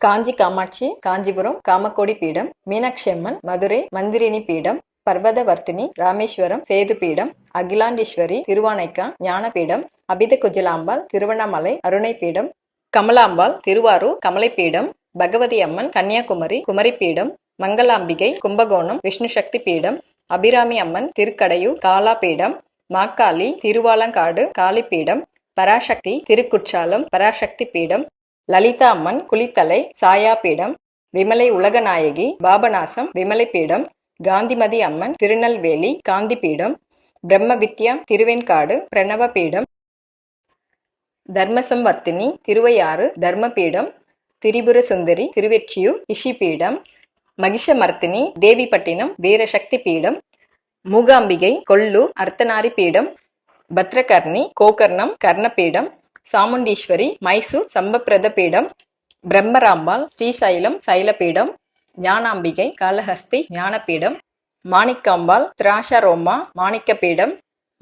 காஞ்சி காமாட்சி காஞ்சிபுரம் காமக்கோடி பீடம், மீனாட்சி அம்மன் மதுரை மந்திரினி பீடம், பர்வதவர்த்தினி ராமேஸ்வரம் சேது பீடம், அகிலாண்டீஸ்வரி திருவானைக்கா ஞானபீடம், அபித குஜலாம்பாள் திருவண்ணாமலை அருணை பீடம், கமலாம்பாள் திருவாரூர் கமலை பீடம், பகவதி அம்மன் கன்னியாகுமரி குமரி பீடம், மங்களாம்பிகை கும்பகோணம் விஷ்ணு சக்தி பீடம், அபிராமி அம்மன் திருக்கடையூர் காலா பீடம், மாக்காளி திருவாலங்காடு காளி பீடம், பராசக்தி திருக்குற்றாலம் பராசக்தி பீடம், லலிதா அம்மன் குளித்தலை சாயா பீடம், விமலை உலகநாயகி பாபநாசம் விமலை பீடம், காந்திமதி அம்மன் திருநெல்வேலி காந்தி பீடம், பிரம்ம வித்யா திருவெண்காடு பிரணவ பீடம், தர்மசம்வர்த்தினி திருவையாறு தர்ம பீடம், திரிபுர சுந்தரி திருவெற்றியூர் இஷி பீடம், மகிஷமர்த்தினி தேவிப்பட்டினம் வீரசக்தி பீடம், மூகாம்பிகை கொல்லூர் அர்த்தநாரி பீடம், பத்ரகர்ணி கோகர்ணம் கர்ணபீடம், சாமுண்டீஸ்வரி மைசூர் சம்பப்பிரத பீடம், பிரம்மராம்பாள் ஸ்ரீசைலம் சைலபீடம், ஞானாம்பிகை காளஹஸ்தி ஞானபீடம், மாணிக்காம்பாள் திராஷரோமா மாணிக்க பீடம்,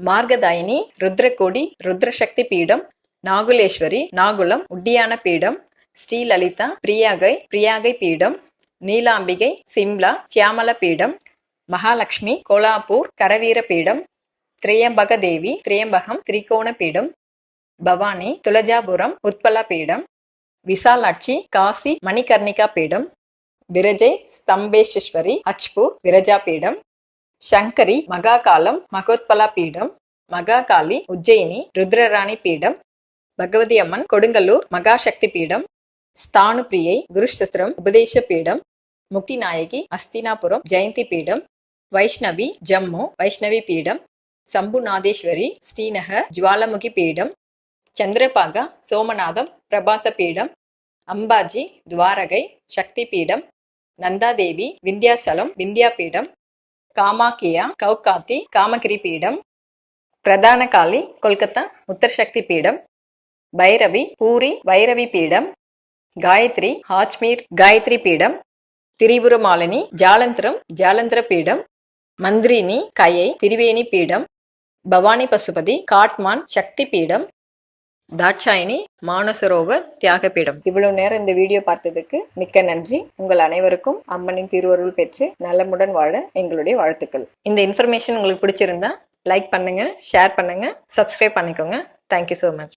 மார்கதாயினி ருத்ரகோடி ருத்ரசக்தி பீடம், நாகுலேஸ்வரி நாகுலம் உட்டியான பீடம், ஸ்ரீலலிதா பிரியாகை பீடம், நீலாம்பிகை சிம்லா சியாமல பீடம், மகாலட்சுமி கோலாப்பூர் கரவீர பீடம், திரியம்பக தேவி திரியம்பகம் திரிகோண பீடம், பவானி துலஜாபுரம் உத்பலா பீடம், விசாலாட்சி காசி மணிகர்ணிகா பீடம், விரஜை ஸ்தம்பேஸ்வரி அச்பூர் விரஜா பீடம், சங்கரி மகாகாலம் மகோத்பலா பீடம், மகாகாளி உஜ்ஜயினி ருத்ரராணி பீடம், பகவதி அம்மன் கொடுங்கல்லூர் மகாசக்தி பீடம், ஸ்தானு பிரியை குருஷஸ்திரம் உபதேச பீடம், முக்தி நாயகி அஸ்தினாபுரம் ஜெயந்தி பீடம், வைஷ்ணவி ஜம்மு வைஷ்ணவி பீடம், சம்புநாதேஸ்வரி ஸ்ரீநகர் ஜுவாலமுகி பீடம், சந்திரபாகா சோமநாதம் பிரபாச பீடம், அம்பாஜி துவாரகை சக்தி பீடம், நந்தாதேவி விந்தியாசலம் விந்தியா பீடம், காமாக்கியா கௌகாத்தி காமகிரி பீடம், பிரதான காளி கொல்கத்தா உத்தரசக்தி பீடம், பைரவி பூரி வைரவி பீடம், காயத்ரி ஹாஜ்மீர் காயத்ரி பீடம், திரிபுரமாலினி ஜாலந்திரம் ஜாலந்திர பீடம், மந்திரினி கயை திரிவேணி பீடம், பவானி பசுபதி காட்மான் சக்தி பீடம், தாட்சாயினி மானசரோவர் தியாக பீடம். இவ்வளவு நேரம் இந்த வீடியோ பார்த்ததுக்கு மிக்க நன்றி. உங்கள் அனைவருக்கும் அம்மனின் திருவருள் பெற்று நலமுடன் வாழ எங்களுடைய வாழ்த்துக்கள். இந்த இன்ஃபர்மேஷன் உங்களுக்கு பிடிச்சிருந்தா லைக் பண்ணுங்க, ஷேர் பண்ணுங்க, சப்ஸ்கிரைப் பண்ணிக்கோங்க. Thank you so much.